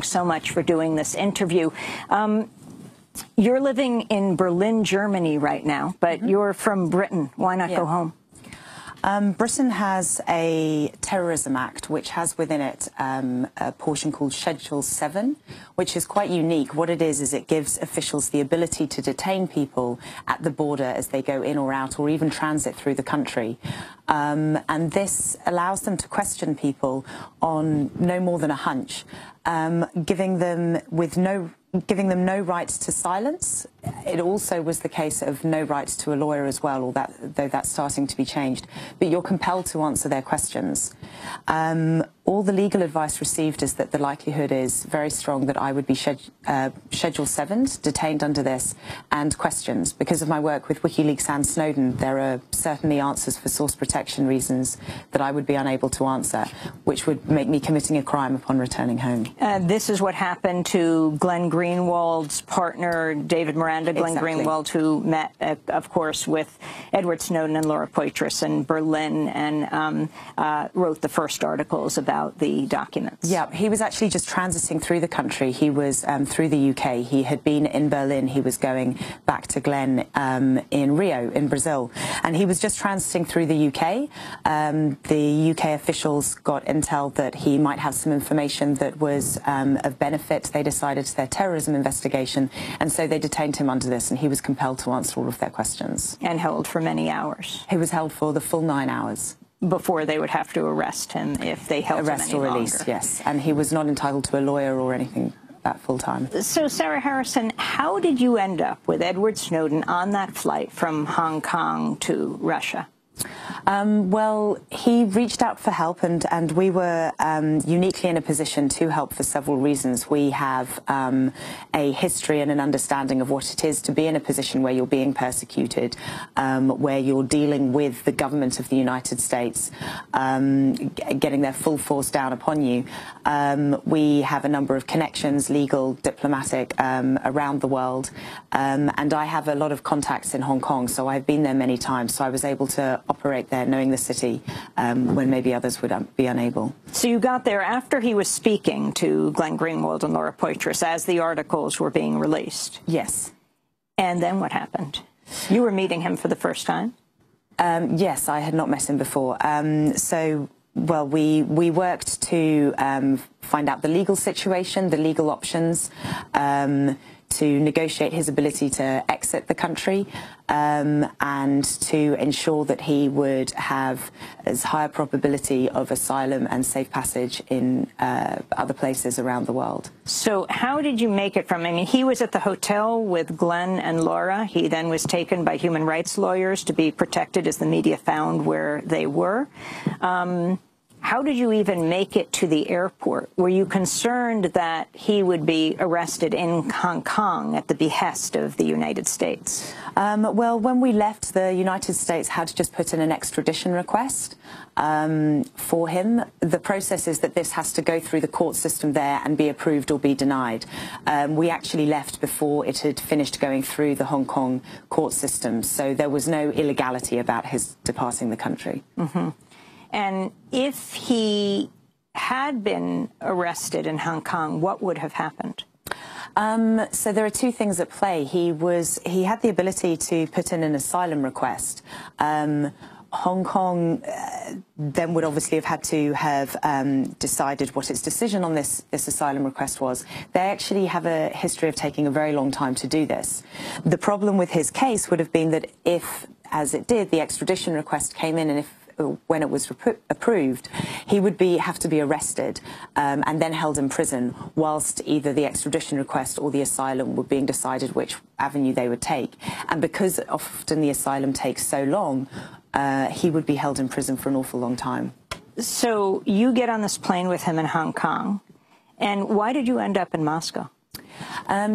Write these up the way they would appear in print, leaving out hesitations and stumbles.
Thanks so much for doing this interview. You're living in Berlin, Germany right now, but you're from Britain. Why not go home? Britain has a terrorism act which has within it a portion called Schedule 7, which is quite unique. What it is it gives officials the ability to detain people at the border as they go in or out, or even transit through the country. And this allows them to question people on no more than a hunch, giving them no right to silence. It also was the case of no right to a lawyer as well, though that's starting to be changed. But you're compelled to answer their questions. All the legal advice received is that the likelihood is very strong that I would be Schedule 7'd, detained under this, and questioned. Because of my work with Wikileaks and Snowden, there are certainly answers for source protection reasons that I would be unable to answer, which would make me committing a crime upon returning home. This is what happened to Glenn Greenwald's partner, David Miranda, Glenn Greenwald, who met, of course, with Edward Snowden and Laura Poitras in Berlin and wrote the first articles about the documents. Yeah, he was actually just transiting through the country. He was through the UK. He had been in Berlin. He was going back to Glenn in Rio, in Brazil. And he was just transiting through the UK. The UK officials got intel that he might have some information that was of benefit. They decided to their terrorism investigation, and so they detained him under this, and he was compelled to answer all of their questions. And held for many hours. He was held for the full 9 hours. Before they would have to arrest him if they held him any longer. Arrest or release, yes. And he was not entitled to a lawyer or anything that full time. So, Sarah Harrison, how did you end up with Edward Snowden on that flight from Hong Kong to Russia? Well, he reached out for help, and we were uniquely in a position to help for several reasons. We have a history and an understanding of what it is to be in a position where you're being persecuted, where you're dealing with the government of the United States, getting their full force down upon you. We have a number of connections, legal, diplomatic, around the world, and I have a lot of contacts in Hong Kong, so I've been there many times, so I was able to operate there knowing the city when maybe others would be unable. So you got there after he was speaking to Glenn Greenwald and Laura Poitras as the articles were being released? Yes. And then what happened? You were meeting him for the first time? Yes, I had not met him before. Well, we worked to find out the legal situation, the legal options, to negotiate his ability to exit the country, and to ensure that he would have as high a probability of asylum and safe passage in other places around the world. So how did you make it from, I mean, he was at the hotel with Glenn and Laura. He then was taken by human rights lawyers to be protected, as the media found where they were. How did you even make it to the airport? Were you concerned that he would be arrested in Hong Kong at the behest of the United States? Well, when we left, the United States had just put in an extradition request for him. The process is that this has to go through the court system there and be approved or be denied. We actually left before it had finished going through the Hong Kong court system, so there was no illegality about his departing the country. Mm-hmm. And if he had been arrested in Hong Kong, what would have happened? So there are two things at play. He had the ability to put in an asylum request. Hong Kong then would obviously have had to have decided what its decision on this asylum request was. They actually have a history of taking a very long time to do this. The problem with his case would have been that if, as it did, the extradition request came in, and when it was approved, he would have to be arrested and then held in prison whilst either the extradition request or the asylum were being decided which avenue they would take. And because often the asylum takes so long, he would be held in prison for an awful long time. So you get on this plane with him in Hong Kong, and why did you end up in Moscow?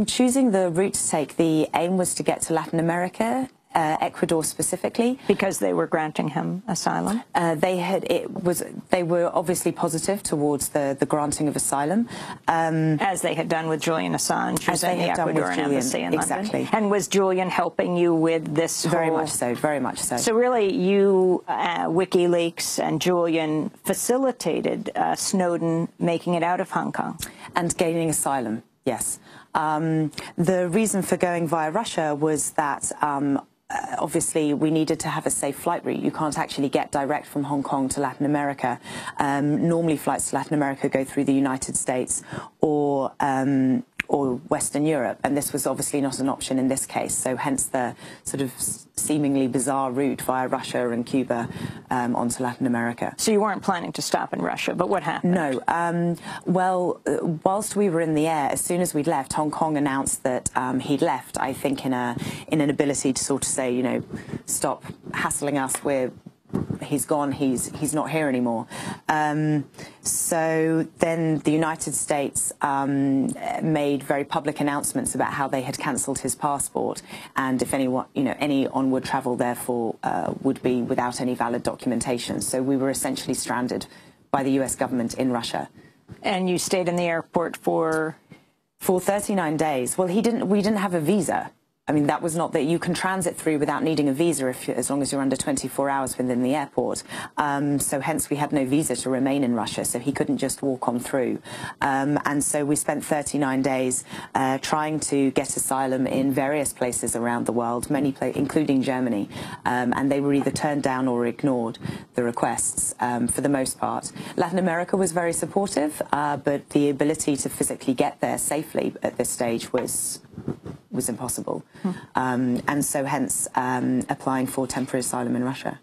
Choosing the route to take, the aim was to get to Latin America Ecuador specifically. Because they were granting him asylum? They were obviously positive towards the granting of asylum. As they had done with Julian Assange, who's in the Ecuadorian embassy in London. Exactly. And was Julian helping you with this Very much so, very much so. So really, you, Wikileaks and Julian facilitated Snowden making it out of Hong Kong? And gaining asylum, yes. The reason for going via Russia was that obviously we needed to have a safe flight route. You can't actually get direct from Hong Kong to Latin America. Normally flights to Latin America go through the United States or Western Europe, and this was obviously not an option in this case, so hence the sort of seemingly bizarre route via Russia and Cuba onto Latin America. So you weren't planning to stop in Russia, but what happened? No. Whilst we were in the air, as soon as we'd left, Hong Kong announced that he'd left, I think in an ability to sort of say, you know, stop hassling us, he's gone, he's not here anymore. So then the United States made very public announcements about how they had cancelled his passport, and if anyone, you know, any onward travel therefore would be without any valid documentation. So we were essentially stranded by the US government in Russia. And you stayed in the airport for 39 days. Well, we didn't have a visa. I mean, that was not that you can transit through without needing a visa as long as you're under 24 hours within the airport. So hence we had no visa to remain in Russia, so he couldn't just walk on through. And so we spent 39 days trying to get asylum in various places around the world, including Germany. And they were either turned down or ignored, the requests, for the most part. Latin America was very supportive, but the ability to physically get there safely at this stage was impossible. And so hence applying for temporary asylum in Russia.